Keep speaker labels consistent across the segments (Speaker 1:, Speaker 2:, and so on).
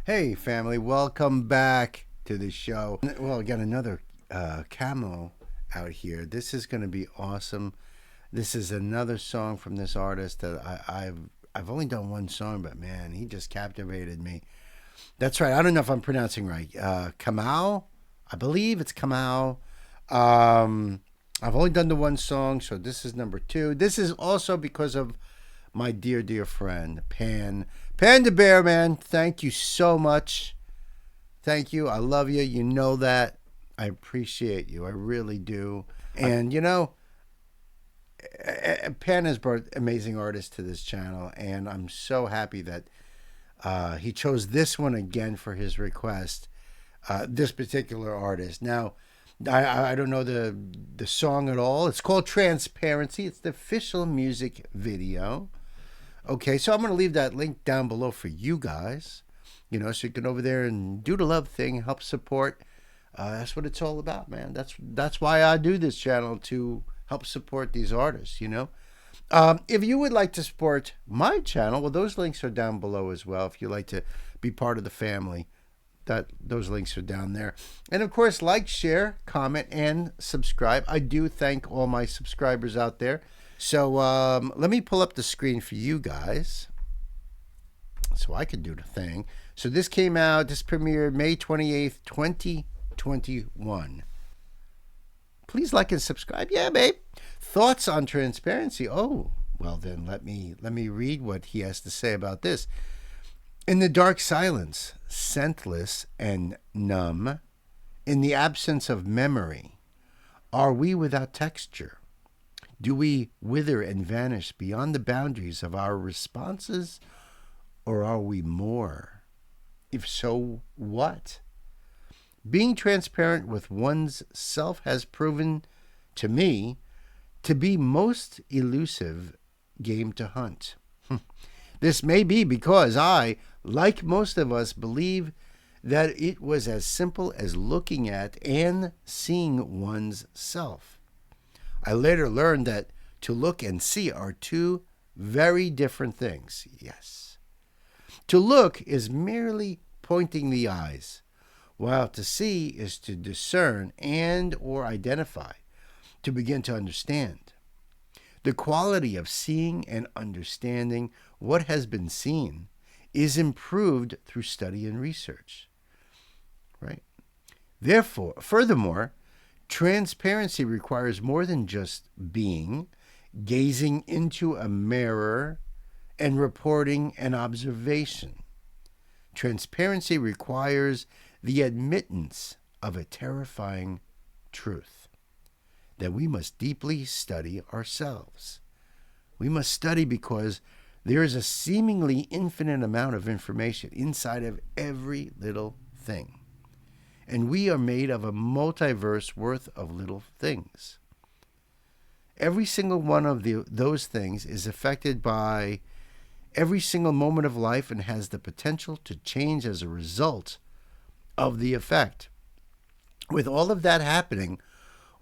Speaker 1: Hey, family, welcome back to the show. Well, I got another camo out here. This is going to be awesome. This is another song from this artist that I've only done one song, but man, he just captivated me. That's right. I don't know if I'm pronouncing right. KAMAUU, I believe it's KAMAUU. I've only done the one song, so this is number two. This is also because of my dear friend Panda Bear, man. Thank you so much. Thank you. I love you. You know that. I appreciate you. I really do. And Pan has brought amazing artists to this channel, and I'm so happy that he chose this one again for his request. This particular artist. Now, I don't know the song at all. It's called Transparency. It's the official music video. Okay, so I'm going to leave that link down below for you guys, so you can over there and do the love thing, help support. That's what it's all about, man. That's why I do this channel, to help support these artists. If you would like to support my channel, well, those links are down below as well. If you'd like to be part of the family, those links are down there. And of course, like, share, comment, and subscribe. I do thank all my subscribers out there. So let me pull up the screen for you guys so I can do the thing. So this premiered May 28th, 2021. Please like and subscribe. Yeah, babe. Thoughts on Transparency? Oh, well then let me read what he has to say about this. In the dark silence, scentless and numb, in the absence of memory, are we without texture? Do we wither and vanish beyond the boundaries of our responses, or are we more? If so, what? Being transparent with one's self has proven to me to be most elusive game to hunt. This may be because I, like most of us, believe that it was as simple as looking at and seeing one's self. I later learned that to look and see are two very different things. Yes. To look is merely pointing the eyes, while to see is to discern and or identify, to begin to understand. The quality of seeing and understanding what has been seen is improved through study and research. Right? Furthermore, transparency requires more than just being, gazing into a mirror, and reporting an observation. Transparency requires the admittance of a terrifying truth, that we must deeply study ourselves. We must study because there is a seemingly infinite amount of information inside of every little thing. And we are made of a multiverse worth of little things. Every single one of those things is affected by every single moment of life and has the potential to change as a result of the effect. With all of that happening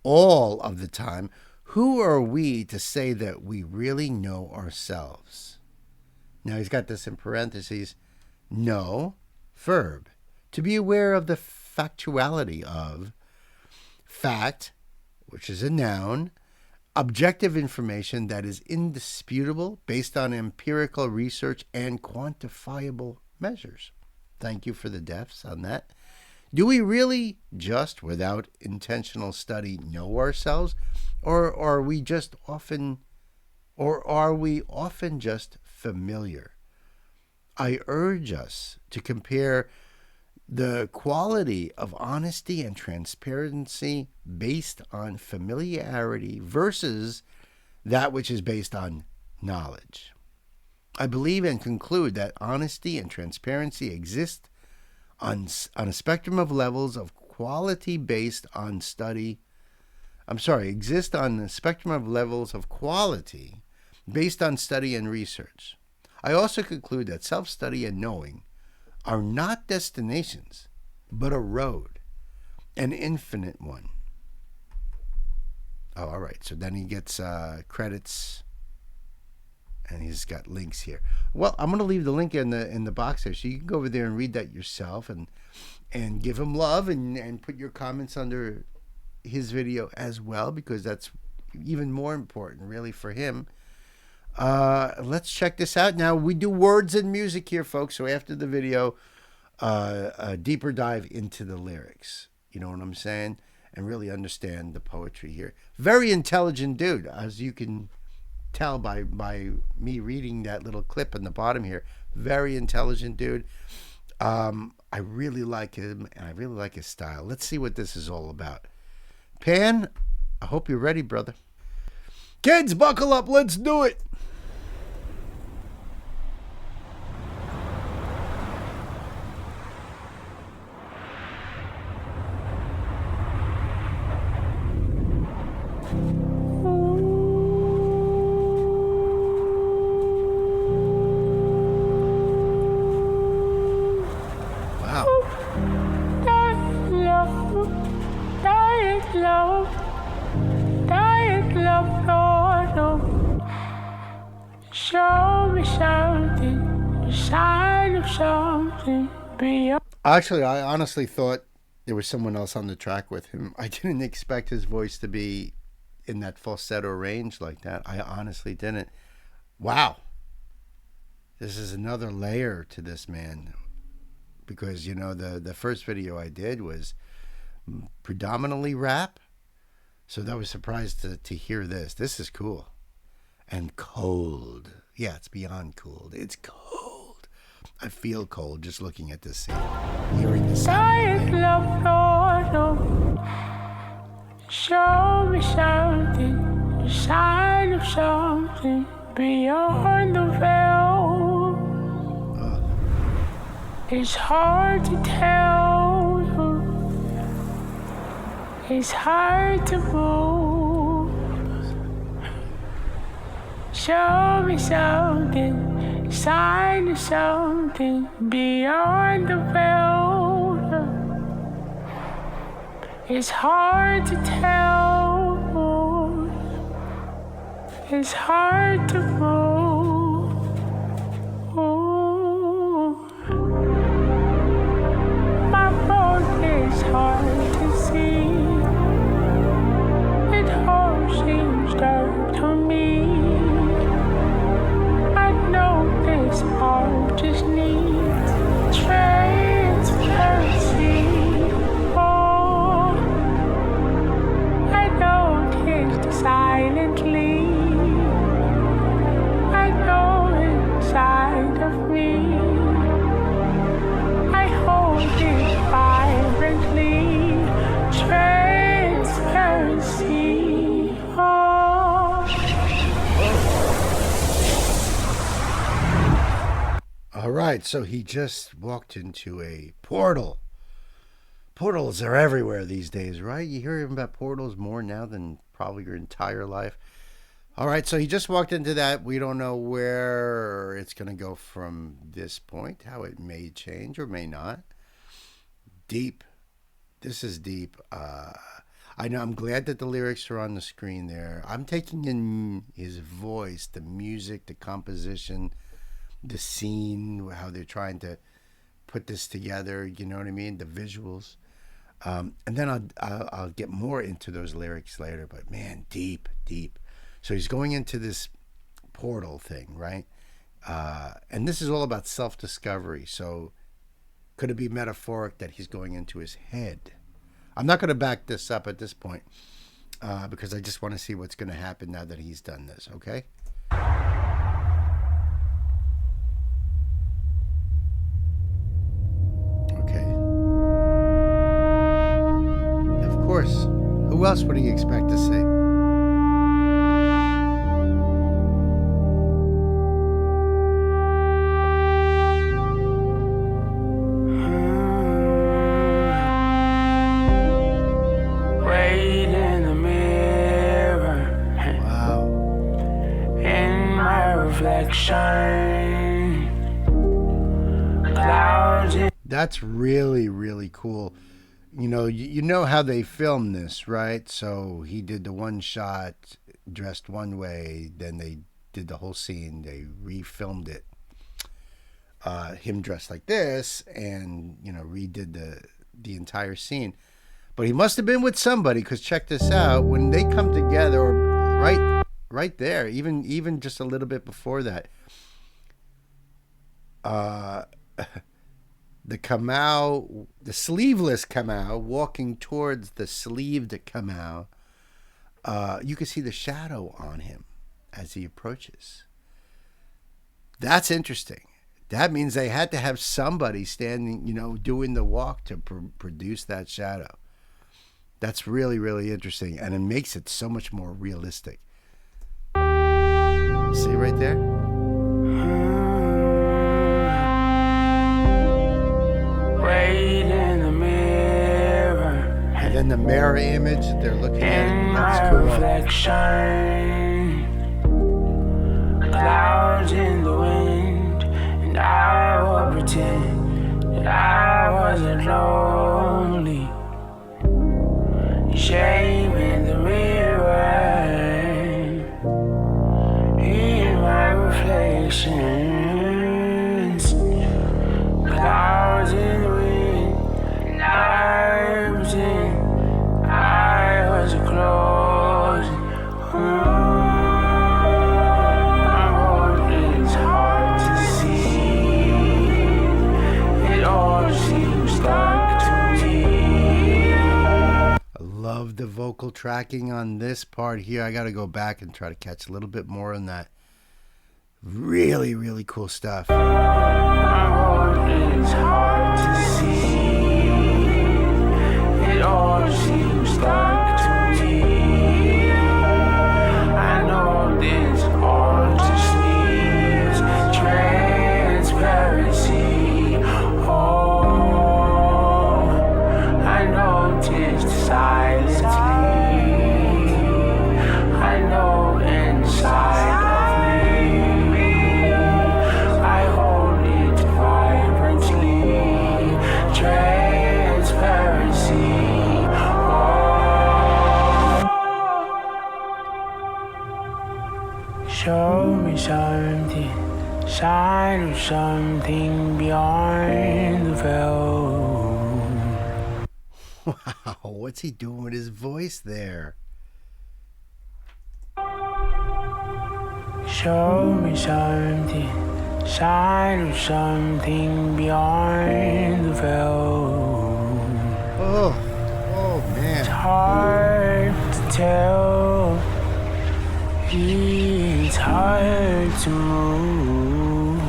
Speaker 1: all of the time, who are we to say that we really know ourselves? Now he's got this in parentheses. Know, verb, to be aware of the factuality of, fact, which is a noun, objective information that is indisputable based on empirical research and quantifiable measures. Thank you for the defs on that. Do we really just, without intentional study, know ourselves, or are we often just familiar? I urge us to compare the quality of honesty and transparency based on familiarity versus that which is based on knowledge. I believe and conclude that honesty and transparency exist on a spectrum of levels of quality based on study. Exist on the spectrum of levels of quality based on study and research. I also conclude that self-study and knowing are not destinations, but a road, an infinite one. Oh, all right. So then he gets credits and he's got links here. Well, I'm going to leave the link in the box there, so you can go over there and read that yourself, and give him love, and put your comments under his video as well, because that's even more important, really, for him. Let's check this out. Now, we do words and music here, folks. So after the video, a deeper dive into the lyrics. You know what I'm saying? And really understand the poetry here. Very intelligent dude, as you can tell by me reading that little clip in the bottom here. Very intelligent dude. I really like him, and I really like his style. Let's see what this is all about. Pan, I hope you're ready, brother. Kids, buckle up. Let's do it.
Speaker 2: Show me something, a sign of something beyond.
Speaker 1: Actually, I honestly thought there was someone else on the track with him. I didn't expect his voice to be in that falsetto range like that. I honestly didn't. Wow. This is another layer to this man. Because, you know, the first video I did was predominantly rap. So I was surprised to hear this. This is cool. And cold. Yeah, it's beyond cold. It's cold. I feel cold just looking at this scene. Hearing the sound.
Speaker 2: Show me something, a sign of something beyond the veil. It's hard to tell. It's hard to move. Show me something, a sign of something beyond the veil. It's hard to tell. It's hard to move. My boat is hard to see. It all seems dark to me. I know this all just needs transparency. Oh, I noticed silently. I know inside of me. I hold it vibrantly. Transparency. Oh.
Speaker 1: All right, so he just walked into a portal. Portals are everywhere these days, right? You hear about portals more now than probably your entire life. All right, so he just walked into that. We don't know where it's going to go from this point, how it may change or may not. Deep. This is deep. I know. I'm glad that the lyrics are on the screen there. I'm taking in his voice, the music, the composition, the scene, how they're trying to put this together. You know what I mean? The visuals. And then I'll get more into those lyrics later. But man, deep, deep. So he's going into this portal thing, right? And this is all about self-discovery. So could it be metaphoric that he's going into his head? I'm not going to back this up at this point because I just want to see what's going to happen now that he's done this, okay? Okay. Of course. Who else would he expect to see? That's really, really cool. You know how they filmed this, right? So he did the one shot, dressed one way, then they did the whole scene. They refilmed it. Him dressed like this, and redid the entire scene. But he must have been with somebody, because check this out: when they come together, right there, even just a little bit before that, the KAMAUU, the sleeveless KAMAUU, walking towards the sleeved KAMAUU, you can see the shadow on him as he approaches. That's interesting. That means they had to have somebody standing, doing the walk to produce that shadow. That's really, really interesting, and it makes it so much more realistic. See right there?
Speaker 2: Wait in the mirror.
Speaker 1: And then the mirror image that they're looking at, that's cool.
Speaker 2: Reflection, clouds in the wind, and I will pretend that I wasn't lonely. Shame in the mirror, in my reflections, clouds in the wind, and I was close. It's hard to see. It all seems dark to me.
Speaker 1: I love the vocal tracking on this part here. I got to go back and try to catch a little bit more on that. Really, really cool stuff.
Speaker 2: It's hard to see. It all seems dark to me. I know this all just needs transparency. Oh, I noticed silently. I know inside of me. I hold it vibrantly. Transparency. Oh. Show me something, sign of something beyond the veil.
Speaker 1: Wow, what's he doing with his voice there?
Speaker 2: Show me something, sign of something beyond the veil.
Speaker 1: Oh
Speaker 2: It's
Speaker 1: man.
Speaker 2: hard to tell, it's hard to move.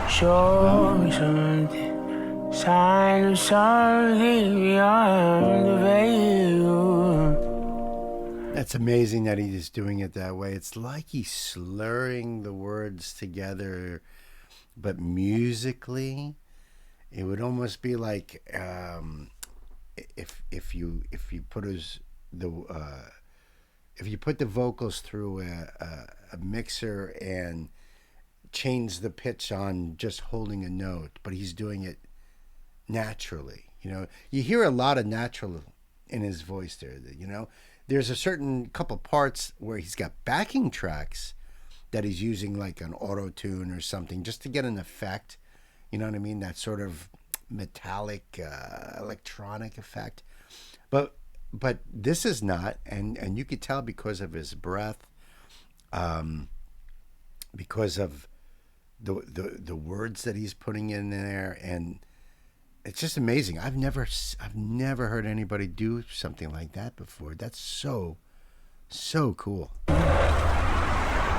Speaker 2: Show me something, sign of something beyond the veil.
Speaker 1: That's amazing that he's doing it that way. It's like he's slurring the words together, but musically, it would almost be like if you put the vocals through a mixer and change the pitch on just holding a note, but he's doing it naturally. You hear a lot of natural in his voice there. There's a certain couple parts where he's got backing tracks that he's using like an auto-tune or something just to get an effect. You know what I mean? That sort of metallic electronic effect. But this is not, and you could tell because of his breath, because of the words that he's putting in there, and it's just amazing. I've never heard anybody do something like that before. That's so cool.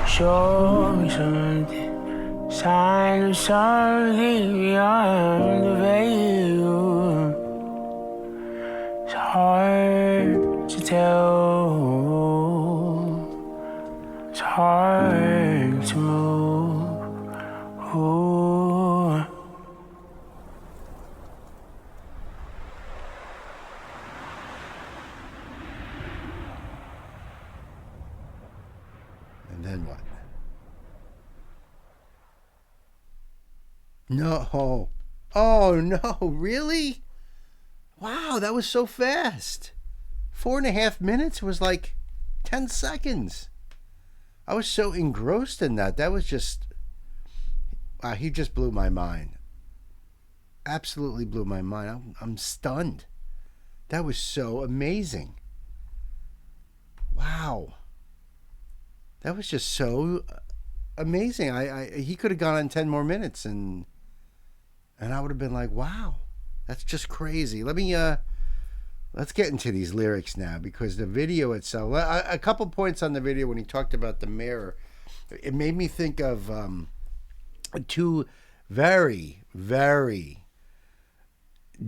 Speaker 2: Show me something, sign of something beyond the veil. It's hard to tell, it's hard to move. Ooh.
Speaker 1: And then what? No. Oh, no. Really? Wow, that was so fast. 4.5 minutes was like 10 seconds. I was so engrossed in that. That was just, wow, he just blew my mind. Absolutely blew my mind. I'm stunned. That was so amazing. Wow. That was just so amazing. He could have gone on 10 more minutes and I would have been like, wow, that's just crazy. Let's get into these lyrics now because the video itself, a couple points on the video when he talked about the mirror, it made me think of two very, very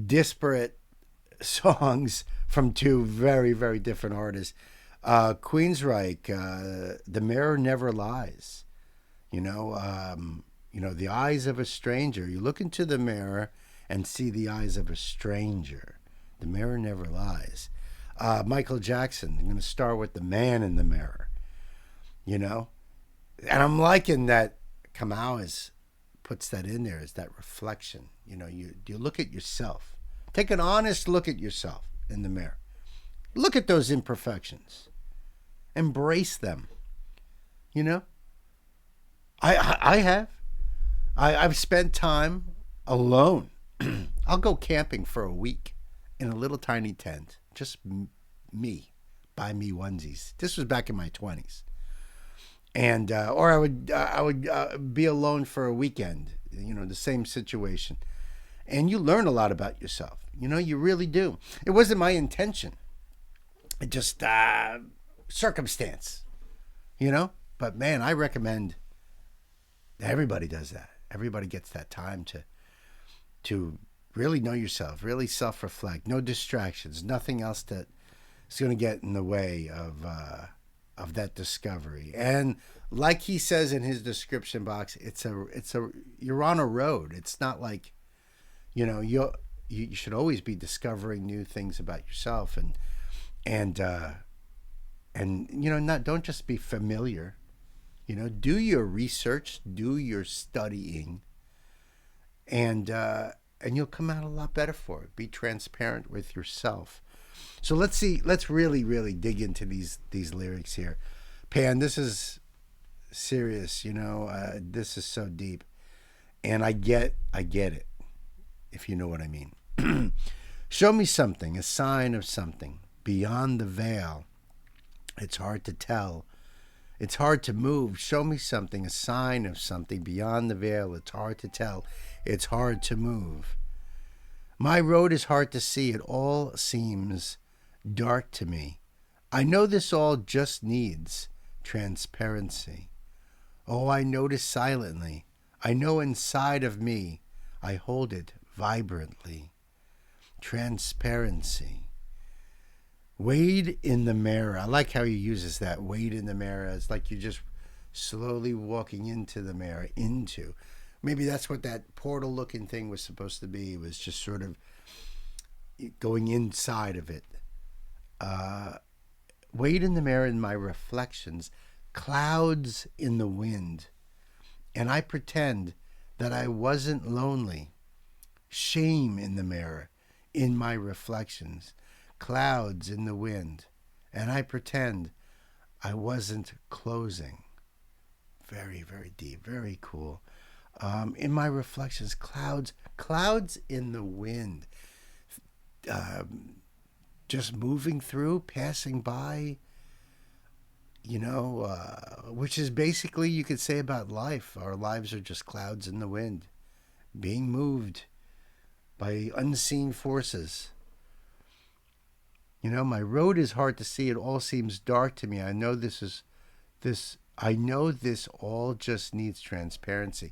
Speaker 1: disparate songs from two very, very different artists. Queensryche, "The Mirror Never Lies." You know, the eyes of a stranger. You look into the mirror and see the eyes of a stranger. The mirror never lies. Michael Jackson. I'm going to start with "The Man in the Mirror." You know, and I'm liking that KAMAUU puts that in there as that reflection. You look at yourself. Take an honest look at yourself in the mirror. Look at those imperfections. Embrace them. You know, I have. I've spent time alone. I'll go camping for a week in a little tiny tent, just me, buy me onesies. This was back in my 20s, and or I would be alone for a weekend. The same situation, and you learn a lot about yourself. You really do. It wasn't my intention. It just circumstance. But man, I recommend everybody does that. Everybody gets that time to really know yourself, really self-reflect. No distractions, nothing else that is going to get in the way of that discovery. And like he says in his description box, you're on a road. It's not like you should always be discovering new things about yourself and not don't just be familiar. Do your research, do your studying, and you'll come out a lot better for it. Be transparent with yourself. So let's see. Let's really, really dig into these lyrics here. Pan, this is serious. This is so deep, and I get it. If you know what I mean. Show me something, a sign of something beyond the veil. It's hard to tell. It's hard to move. Show me something, a sign of something beyond the veil. It's hard to tell. It's hard to move. My road is hard to see. It all seems dark to me. I know this all just needs transparency. Oh, I notice silently. I know inside of me. I hold it vibrantly. Transparency. Wade in the mirror. I like how he uses that. Wade in the mirror. It's like you're just slowly walking into the mirror. Maybe that's what that portal looking thing was supposed to be. It was just sort of going inside of it. Wade in the mirror in my reflections. Clouds in the wind. And I pretend that I wasn't lonely. Shame in the mirror in my reflections. Clouds in the wind, and I pretend I wasn't closing. Very, very deep, very cool. In my reflections, clouds in the wind, just moving through, passing by. Which is basically you could say about life. Our lives are just clouds in the wind, being moved by unseen forces. My road is hard to see. It all seems dark to me. I know I know this all just needs transparency.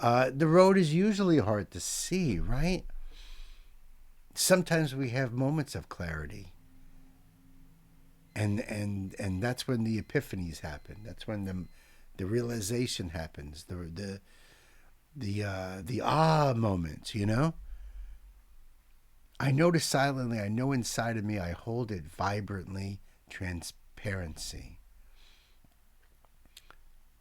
Speaker 1: The road is usually hard to see, right? Sometimes we have moments of clarity. And that's when the epiphanies happen. That's when the realization happens. The moments, I notice silently, I know inside of me, I hold it vibrantly, transparency.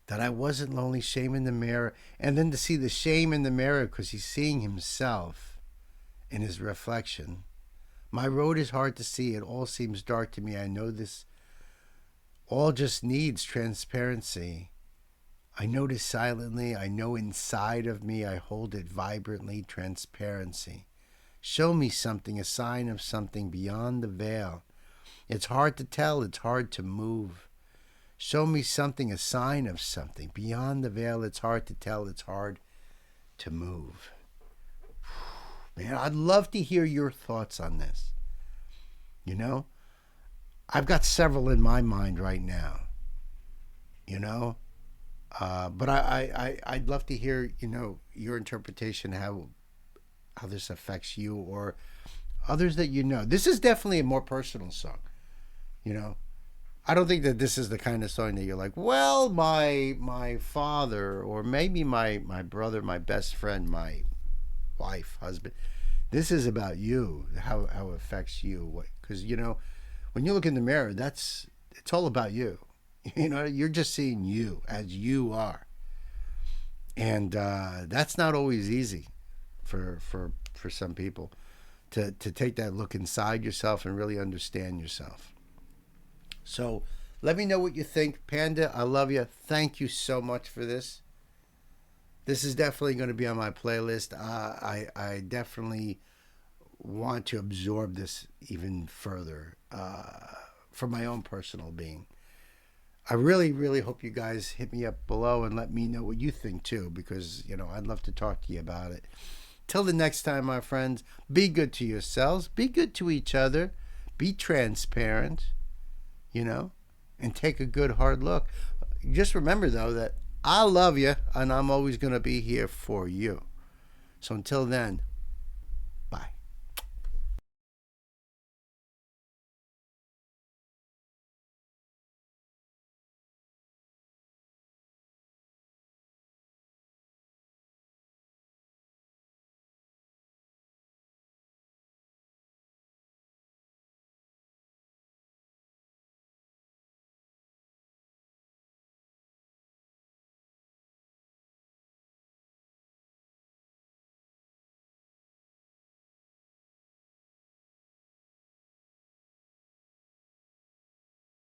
Speaker 1: That I wasn't lonely, shame in the mirror. And then to see the shame in the mirror because he's seeing himself in his reflection. My road is hard to see. It all seems dark to me. I know this all just needs transparency. I notice silently, I know inside of me, I hold it vibrantly, transparency. Show me something, a sign of something beyond the veil. It's hard to tell, it's hard to move. Show me something, a sign of something beyond the veil. It's hard to tell, it's hard to move. Man, I'd love to hear your thoughts on this. You know, I've got several in my mind right now. You know, but I'd love to hear, your interpretation, how this affects you or others that you know. This is definitely a more personal song. You know, I don't think that this is the kind of song that you're like, well, my father, or maybe my brother, my best friend, my wife, husband. This is about you, how it affects you. Because when you look in the mirror, it's all about you. You're just seeing you as you are, and that's not always easy for some people to take that look inside yourself and really understand yourself. So let me know what you think, Panda. I love you. Thank you so much for this. This is definitely going to be on my playlist. I definitely want to absorb this even further for my own personal being. I really, really hope you guys hit me up below and let me know what you think too, because, I'd love to talk to you about it. Till the next time, my friends, be good to yourselves, be good to each other, be transparent, and take a good hard look. Just remember, though, that I love you and I'm always going to be here for you. So until then,